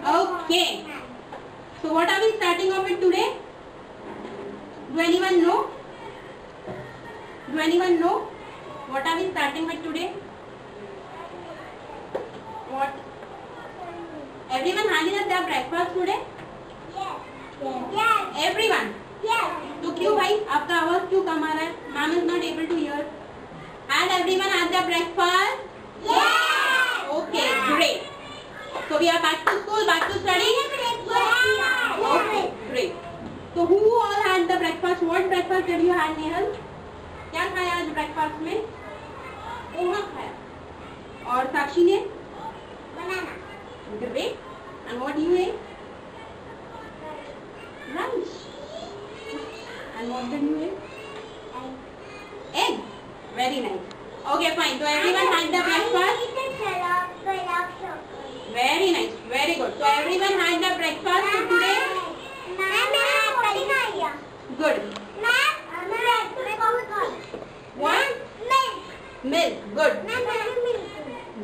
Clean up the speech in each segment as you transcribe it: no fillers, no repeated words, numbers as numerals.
Okay. So what are we starting off with today? Do anyone know? Do anyone know? What are we starting with today? What? Everyone having their breakfast today? Yes. Yes. Everyone? Yes. तो क्यों भाई आपका आवाज क्यों कम आ रहा है? Ma'am is not able to hear. And everyone had their breakfast? Yes. Okay, great. So we are back to school, back to study? Yes. Okay, great. So who all had the breakfast? What breakfast did you have, Nehal? क्या खाया आज breakfast में? पोहा खाया. और साक्षी ने? Banana. Great. And what you ate? Rice. And what did you eat? Egg. Very nice. Okay, fine. So everyone had the breakfast? Very nice. Very good. So everyone had the breakfast for today? Good. What? Milk. Good.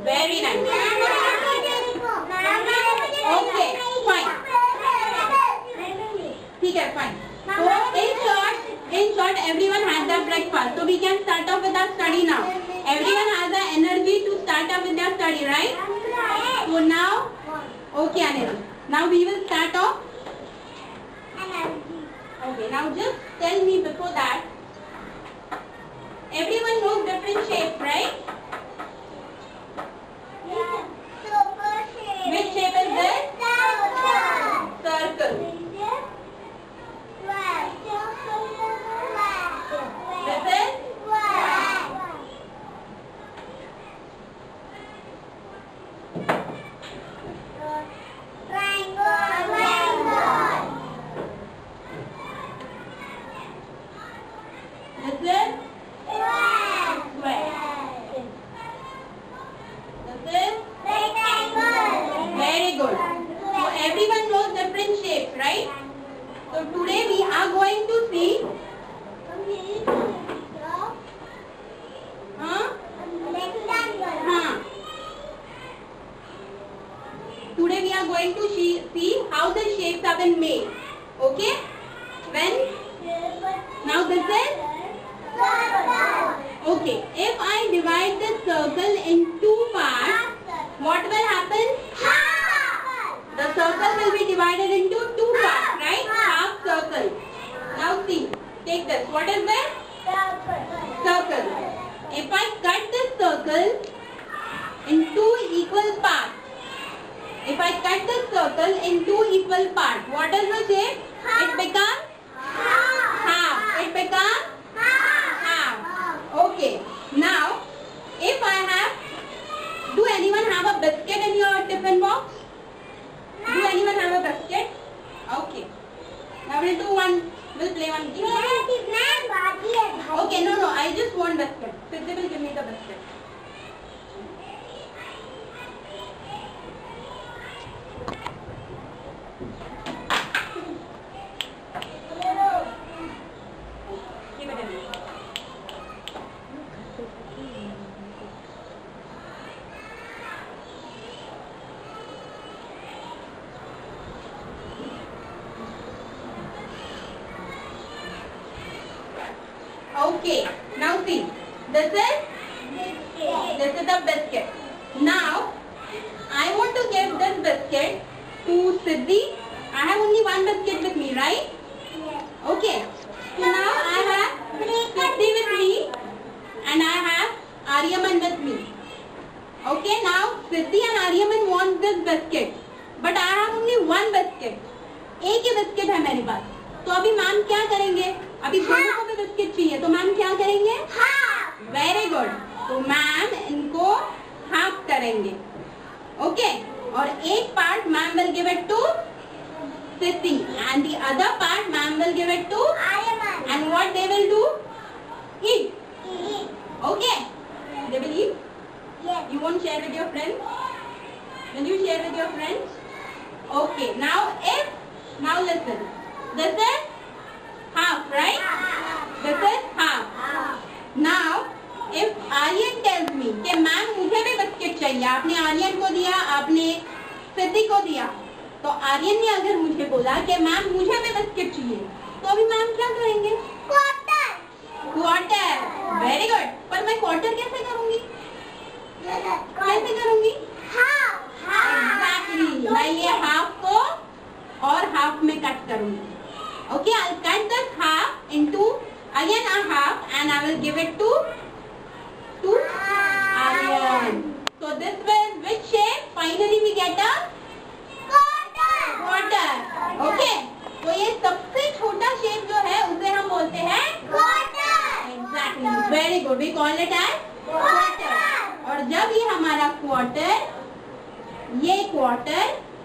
Very nice. Okay, fine. ठीक है, fine. So in short, everyone had their breakfast. So we can start off with our study now. Everyone has the energy to start off with their study, right? So now, okay, Anil. Now we will start off. Okay, now just tell me before that. Everyone knows different shapes, right? Which shape is this? Circle. This is? This is? Square. This is? Very good. So everyone knows different shapes, right? So today we are going to see. Today we are going to see how the shapes have been made. Okay? Now this is? Okay. If I divide the circle in two parts, what will happen? The circle will be divided into two parts, right? Half circle. Now see. Take this. What is this? Circle. If I cut this circle in two equal parts, what is the shape? It becomes half. It becomes half. Okay. Now, if I have, do anyone have a biscuit in your tiffin box? Do anyone have a biscuit? Okay. Now we'll play one game. Okay, no, I just want biscuit. Siddhi will give me the biscuit. Give it to me. Okay, now see, this is the biscuit. Now, I want to give this biscuit to Siddhi. I have only one biscuit with me, right? Okay, so now I have Siddhi with me and I have Aryaman with me. Okay, now Siddhi and Aryaman want this biscuit, but I have only one biscuit. एक ही biscuit है मेरे पास. तो अभी ma'am क्या करेंगे? अभी दोनों को भी बिस्किट चाहिए, तो मैम क्या करेंगे? Very good. तो मैम इनको हाफ करेंगे. ओके, और एक part ma'am will give it to Siddhi and the other part ma'am will give it to Aryaman. And what they will do? Eat. Okay, they will eat. Yes. You won't share with your friends? Will you share with your friends? Okay, now listen. This is half, right? This is half. Now, if Aryan tells me कि ma'am मुझे भी biscuit चाहिए, आपने आर्यन को दिया, आपने सिद्धि को दिया, तो आर्यन ने अगर मुझे बोला कि मैम मुझे भी बिस्किट चाहिए, तो अभी मैम क्या करेंगे? क्वार्टर। Very good. पर मैं क्वार्टर कैसे करूंगी? कैसे करूंगी? एग्जैक्टली, मैं ये हाफ को और हाफ में कट करूंगी. Okay, I'll cut this half into again a half and I will give it to Aryan. So this was which shape? Finally we get a quarter. Okay, तो ये सबसे छोटा शेप जो है उसे हम बोलते हैं quarter. Exactly, very good. We call it as quarter. और जब ये हमारा quarter, ये quarter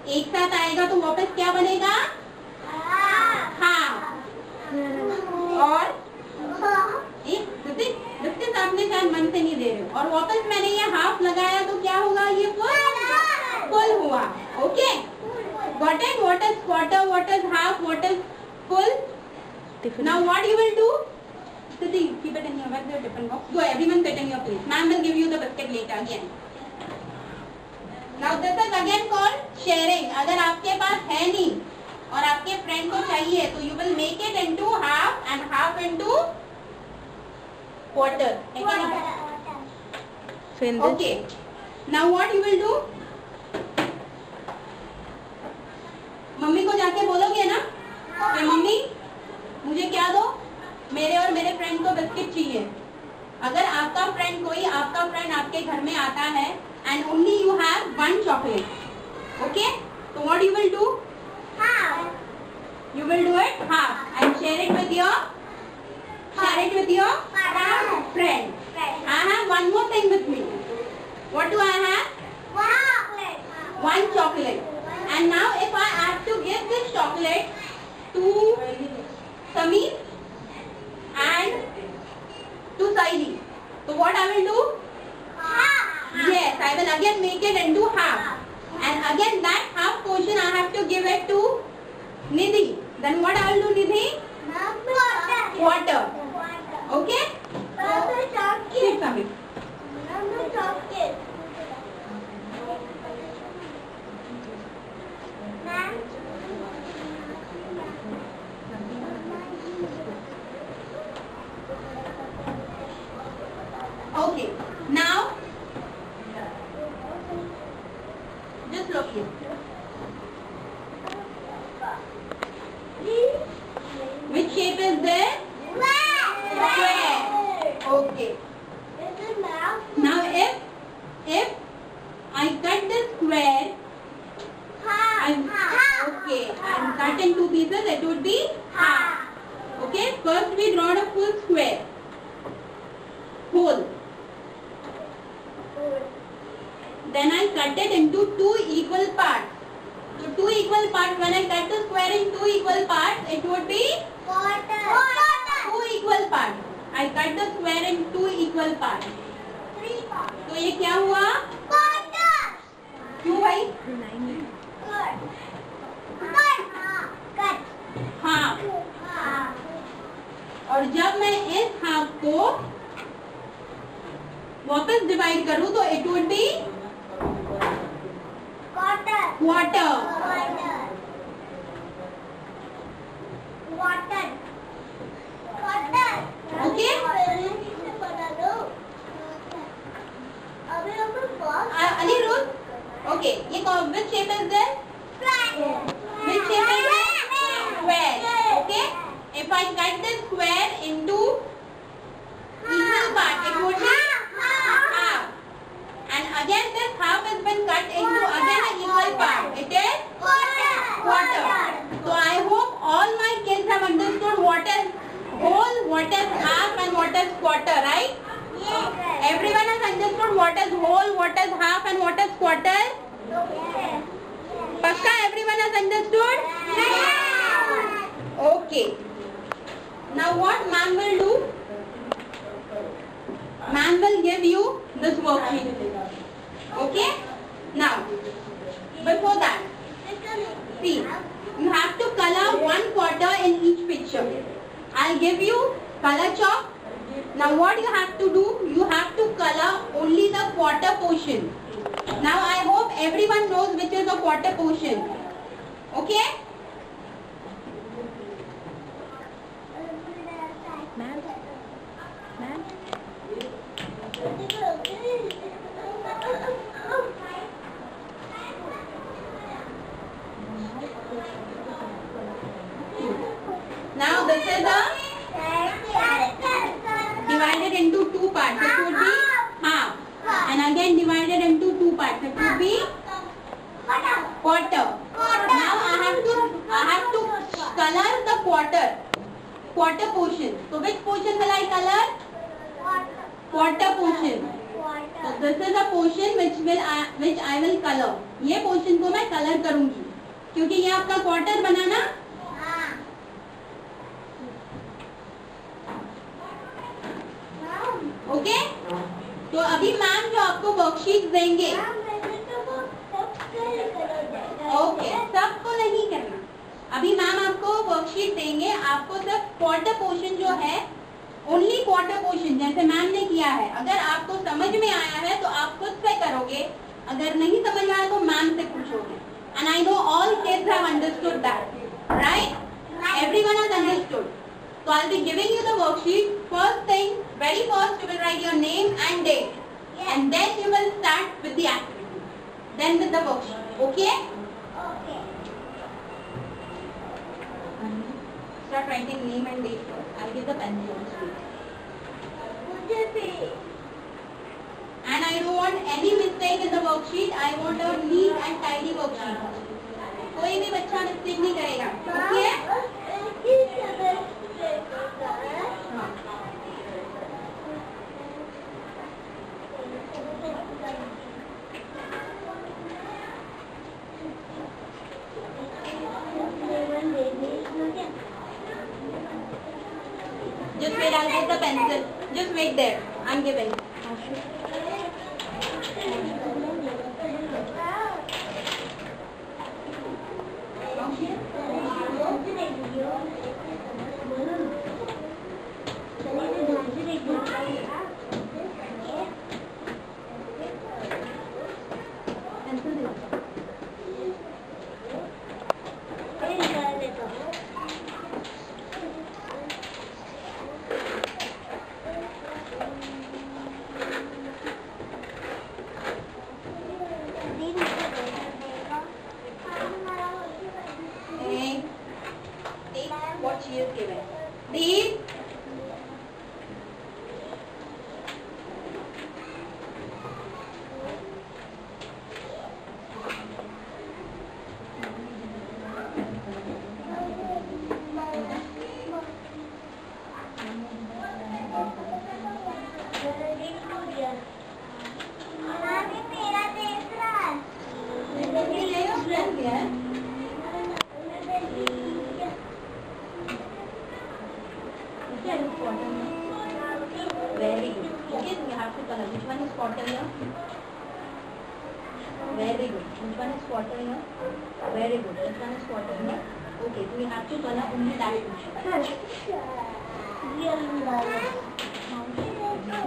एक साथ आएगा तो वापस क्या बनेगा? हाफ. और जिसके सामने शायद मन से नहीं दे रहे हो, और वापस मैंने ये हाफ लगाया तो क्या होगा? ये फुल हुआ. Okay, got it? What is quarter, what is half, what is full? Now what you will do? Siddhi, keep it in your bag, the tiffin box. Go, everyone sit in your place. Ma'am will give you the biscuit later again. Now this is again called sharing. अगर आपके पास है नहीं और आपके friend को चाहिए तो you will make it into half and half into quarter. Okay, now what you will do? Mummy को जाके बोलोगे ना कि मम्मी मुझे क्या दो, मेरे और मेरे फ्रेंड को बिस्किट चाहिए. अगर आपका फ्रेंड आपके घर में आता है and only you have one chocolate, okay, तो what you will do? You will do it half and share it with your friend. I have one more thing with me. What do I have? One chocolate. And now if I have to give this chocolate to Sameer and to Saili, so what I will do? Yes, I will again make it into half. And again that half portion I have to give it to Nidhi. Then what I will do, Nidhi? Quarter. Okay? Sit, Sameer. Okay. Now, just look here. Which shape is there? Square. Okay. Now if I cut the square, okay, and cut in two pieces, it would be half. Okay. First we draw a full square. Hole. Then I cut it into two equal parts. So two equal parts. When I cut the square in two equal parts, it would be two equal parts. I cut the square in two equal parts. तो ये क्या हुआ? क्यों भाई? Half. और जब मैं इस हाफ को वापस डिवाइड करूं तो it would be quarter. Okay? Anirudh? Okay, which shape is this? Which shape is this? Square. Okay? If I cut this square into equal part, it would be half. And again this half has been cut into again an equal part. It is quarter. So I hope all my kids have understood what is whole, what is half and what is quarter, right? Yes. Everyone has understood what is whole, what is half and what is quarter? Yes. Pakka everyone has understood? Yes. Okay. Now what ma'am will do? Ma'am will give you this worksheet. Okay? Now, before that, see, you have to color one quarter in each picture. I'll give you color chalk. Now what you have to do? You have to color only the quarter portion. Now I hope everyone knows which is the quarter portion. Okay? Now this is a divided into two parts. It would be half. And again divided into two parts. It would be quarter. Now I have to color the quarter portion. So which portion will I color? Quarter portion. So this is a portion which I will color. ये portion को मैं color करूँगी क्योंकि ये आपका quarter बना ना. Okay? तो अभी मैम जो आपको वर्कशीट देंगे, ओके, सबको नहीं करना. अभी मैम आपको वर्कशीट देंगे, आपको सिर्फ क्वार्टर पोर्शन जो है, ओनली क्वार्टर पोर्शन जैसे मैम ने किया है. अगर आपको समझ में आया है तो आप खुद से करोगे, अगर नहीं समझ में आया तो मैम से पूछोगे. And I know all kids have understood that, right? Everyone has understood. So I'll be giving you the worksheet. First thing, very first you will write your name and date. Yes. And then you will start with the activity. Then with the worksheet. Okay? Okay. Start writing name and date first. I'll give the pencils. And I don't want any mistake in the worksheet. I want a neat and tidy worksheet. कोई भी बच्चा mistake नहीं करेगा. Okay? Just wait, I'll get the pencil. Just wait there. I'm giving. What she is given. These very good. Okay, we have to color. Which one is quarter here? Very good. Which one is quarter here? Very good. Which one is quarter here? Okay, so we have to color only that portion.